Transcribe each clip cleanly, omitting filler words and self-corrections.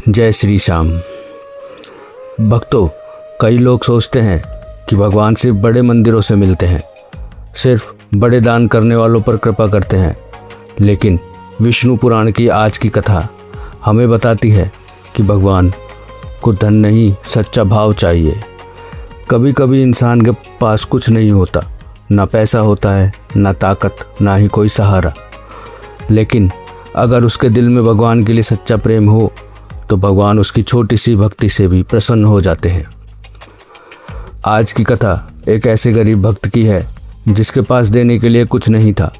जय श्री श्याम। भक्तों, कई लोग सोचते हैं कि भगवान सिर्फ बड़े मंदिरों से मिलते हैं, सिर्फ बड़े दान करने वालों पर कृपा करते हैं। लेकिन विष्णु पुराण की आज की कथा हमें बताती है कि भगवान को धन नहीं, सच्चा भाव चाहिए। कभी कभी इंसान के पास कुछ नहीं होता, ना पैसा होता है, ना ताकत, ना ही कोई सहारा। लेकिन अगर उसके दिल में भगवान के लिए सच्चा प्रेम हो तो भगवान उसकी छोटी सी भक्ति से भी प्रसन्न हो जाते हैं। आज की कथा एक ऐसे गरीब भक्त की है जिसके पास देने के लिए कुछ नहीं था,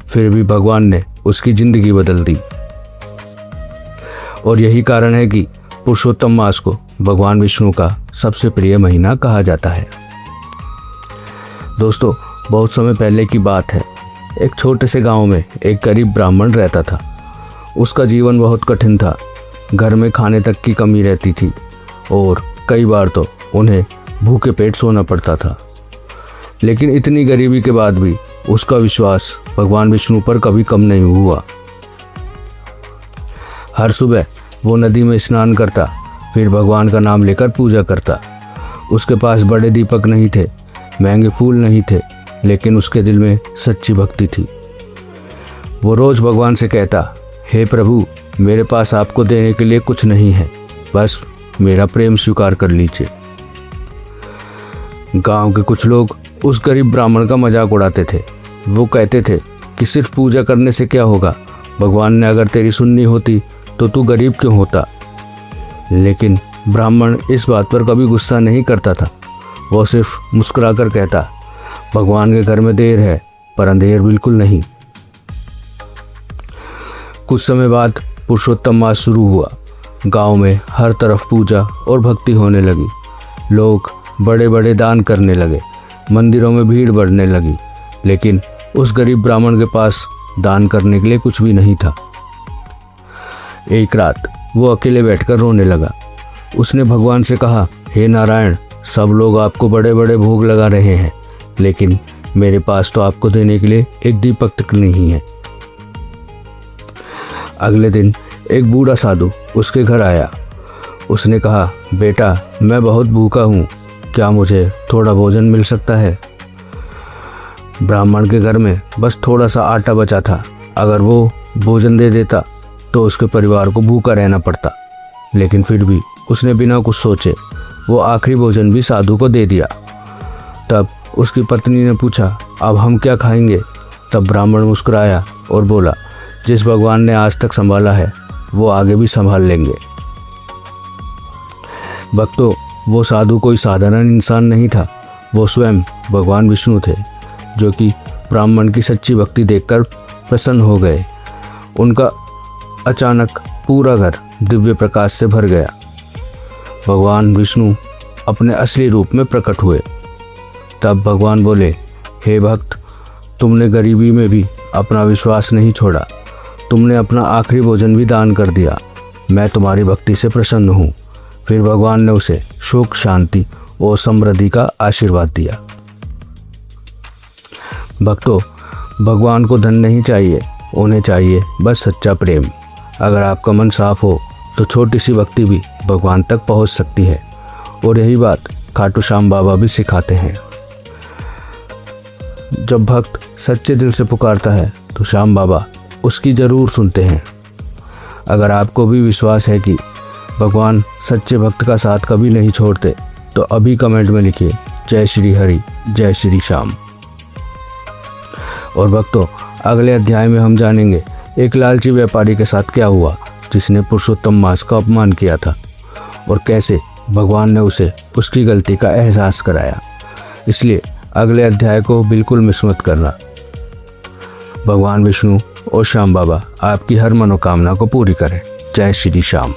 फिर भी भगवान ने उसकी जिंदगी बदल दी। और यही कारण है कि पुरुषोत्तम मास को भगवान विष्णु का सबसे प्रिय महीना कहा जाता है। दोस्तों, बहुत समय पहले की बात है। एक छोटे से गांव में एक गरीब ब्राह्मण रहता था। उसका जीवन बहुत कठिन था। घर में खाने तक की कमी रहती थी और कई बार तो उन्हें भूखे पेट सोना पड़ता था। लेकिन इतनी गरीबी के बाद भी उसका विश्वास भगवान विष्णु पर कभी कम नहीं हुआ। हर सुबह वो नदी में स्नान करता, फिर भगवान का नाम लेकर पूजा करता। उसके पास बड़े दीपक नहीं थे, महंगे फूल नहीं थे, लेकिन उसके दिल में सच्ची भक्ति थी। वो रोज भगवान से कहता, हे प्रभु, मेरे पास आपको देने के लिए कुछ नहीं है, बस मेरा प्रेम स्वीकार कर लीजिए। गांव के कुछ लोग उस गरीब ब्राह्मण का मजाक उड़ाते थे। वो कहते थे कि सिर्फ पूजा करने से क्या होगा, भगवान ने अगर तेरी सुननी होती तो तू गरीब क्यों होता। लेकिन ब्राह्मण इस बात पर कभी गुस्सा नहीं करता था। वो सिर्फ मुस्कुराकर कहता, भगवान के घर में देर है पर अंधेर बिल्कुल नहीं। कुछ समय बाद पुरुषोत्तम मास शुरू हुआ। गांव में हर तरफ पूजा और भक्ति होने लगी। लोग बड़े बड़े दान करने लगे, मंदिरों में भीड़ बढ़ने लगी। लेकिन उस गरीब ब्राह्मण के पास दान करने के लिए कुछ भी नहीं था। एक रात वो अकेले बैठकर रोने लगा। उसने भगवान से कहा, हे नारायण, सब लोग आपको बड़े बड़े भोग लगा रहे हैं, लेकिन मेरे पास तो आपको देने के लिए एक दीपक तक नहीं है। अगले दिन एक बूढ़ा साधु उसके घर आया। उसने कहा, बेटा, मैं बहुत भूखा हूँ, क्या मुझे थोड़ा भोजन मिल सकता है। ब्राह्मण के घर में बस थोड़ा सा आटा बचा था। अगर वो भोजन दे देता तो उसके परिवार को भूखा रहना पड़ता। लेकिन फिर भी उसने बिना कुछ सोचे वो आखिरी भोजन भी साधु को दे दिया। तब उसकी पत्नी ने पूछा, अब हम क्या खाएंगे। तब ब्राह्मण मुस्कुराया और बोला, जिस भगवान ने आज तक संभाला है वो आगे भी संभाल लेंगे। भक्तों, वो साधु कोई साधारण इंसान नहीं था, वो स्वयं भगवान विष्णु थे, जो कि ब्राह्मण की सच्ची भक्ति देखकर प्रसन्न हो गए। उनका अचानक पूरा घर दिव्य प्रकाश से भर गया। भगवान विष्णु अपने असली रूप में प्रकट हुए। तब भगवान बोले, हे भक्त, तुमने गरीबी में भी अपना विश्वास नहीं छोड़ा, तुमने अपना आखिरी भोजन भी दान कर दिया, मैं तुम्हारी भक्ति से प्रसन्न हूँ। फिर भगवान ने उसे सुख, शांति और समृद्धि का आशीर्वाद दिया। भक्तों, भगवान को धन नहीं चाहिए, उन्हें चाहिए बस सच्चा प्रेम। अगर आपका मन साफ हो तो छोटी सी भक्ति भी भगवान तक पहुँच सकती है। और यही बात खाटू श्याम बाबा भी सिखाते हैं। जब भक्त सच्चे दिल से पुकारता है तो श्याम बाबा उसकी ज़रूर सुनते हैं। अगर आपको भी विश्वास है कि भगवान सच्चे भक्त का साथ कभी नहीं छोड़ते तो अभी कमेंट में लिखिए, जय श्री हरि, जय श्री श्याम। और भक्तों, अगले अध्याय में हम जानेंगे एक लालची व्यापारी के साथ क्या हुआ जिसने पुरुषोत्तम मास का अपमान किया था और कैसे भगवान ने उसे उसकी गलती का एहसास कराया। इसलिए अगले अध्याय को बिल्कुल मिस मत करना। भगवान विष्णु और श्याम बाबा आपकी हर मनोकामना को पूरी करें। जय श्री श्याम।